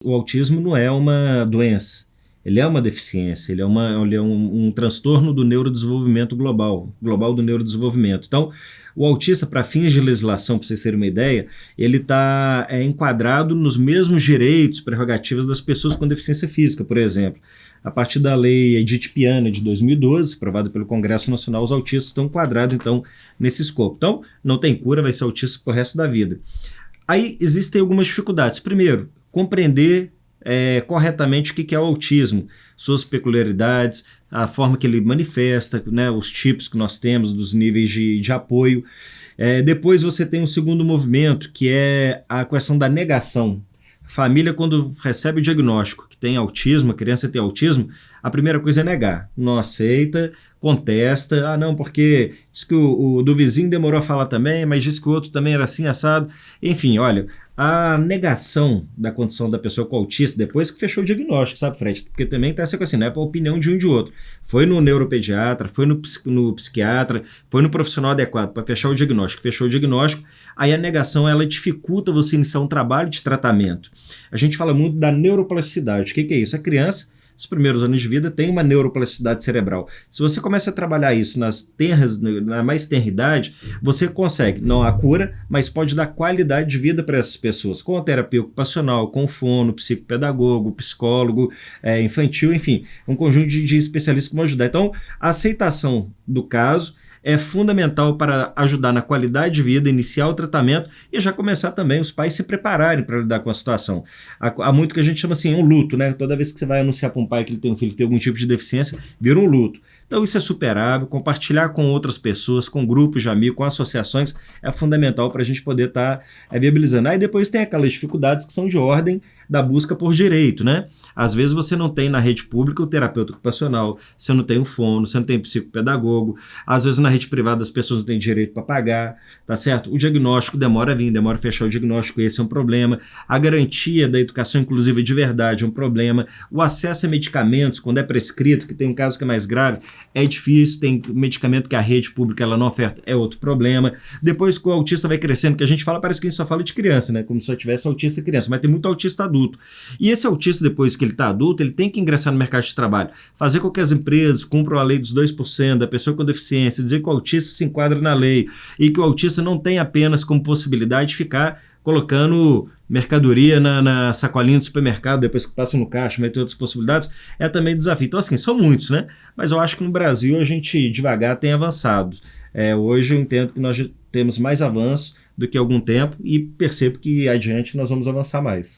O autismo não é uma doença, ele é uma deficiência, ele é um transtorno do neurodesenvolvimento global do neurodesenvolvimento. Então, o autista, para fins de legislação, para vocês terem uma ideia, ele está enquadrado nos mesmos direitos, prerrogativas das pessoas com deficiência física, por exemplo. A partir da lei Edith Piana de 2012, aprovada pelo Congresso Nacional, os autistas estão enquadrados, então, nesse escopo. Então, não tem cura, vai ser autista pro resto da vida. Aí existem algumas dificuldades. Primeiro, compreender corretamente o que é o autismo, suas peculiaridades, a forma que ele manifesta, né, os tipos que nós temos, dos níveis de apoio. Depois você tem um segundo movimento, que é a questão da negação. A família, quando recebe o diagnóstico que tem autismo, a criança tem autismo, a primeira coisa é negar. Não aceita, contesta. Ah, não, porque diz que o do vizinho demorou a falar também, mas disse que o outro também era assim, assado. Enfim, olha, a negação da condição da pessoa com autista, depois que fechou o diagnóstico, sabe, Fred? Porque também tá essa coisa assim, não é para a opinião de um e de outro. Foi no neuropediatra, foi no psiquiatra, foi no profissional adequado para fechar o diagnóstico. Fechou o diagnóstico, aí a negação, ela dificulta você iniciar um trabalho de tratamento. A gente fala muito da neuroplasticidade. O que é isso? A criança, nos primeiros anos de vida, tem uma neuroplasticidade cerebral. Se você começa a trabalhar isso na mais tenra idade, você consegue, não a cura, mas pode dar qualidade de vida para essas pessoas, com a terapia ocupacional, com fono, psicopedagogo, psicólogo, infantil, enfim, um conjunto de especialistas que vão ajudar. Então, a aceitação do caso é fundamental para ajudar na qualidade de vida, iniciar o tratamento e já começar também os pais se prepararem para lidar com a situação. Há muito que a gente chama assim, um luto, né? Toda vez que você vai anunciar para um pai que ele tem um filho que tem algum tipo de deficiência, vira um luto. Então isso é superável, compartilhar com outras pessoas, com grupos de amigos, com associações, é fundamental para a gente poder estar viabilizando. Aí depois tem aquelas dificuldades que são de ordem da busca por direito, né? Às vezes você não tem na rede pública o terapeuta ocupacional, você não tem o fono, você não tem o psicopedagogo, às vezes na rede privada as pessoas não têm direito para pagar, tá certo? O diagnóstico demora a vir, demora a fechar o diagnóstico, esse é um problema. A garantia da educação inclusiva de verdade é um problema. O acesso a medicamentos, quando é prescrito, que tem um caso que é mais grave, é difícil, tem medicamento que a rede pública ela não oferta, é outro problema. Depois que o autista vai crescendo, que a gente fala, parece que a gente só fala de criança, né? Como se só tivesse autista e criança, mas tem muito autista adulto. E esse autista, depois que ele está adulto, ele tem que ingressar no mercado de trabalho, fazer com que as empresas cumpram a lei dos 2% da pessoa com deficiência, dizer que o autista se enquadra na lei e que o autista não tem apenas como possibilidade de ficar colocando mercadoria na sacolinha do supermercado, depois que passa no caixa, mas tem outras possibilidades, é também desafio. Então, assim, são muitos, né? Mas eu acho que no Brasil a gente devagar tem avançado. Hoje eu entendo que nós já temos mais avanço do que há algum tempo e percebo que adiante nós vamos avançar mais.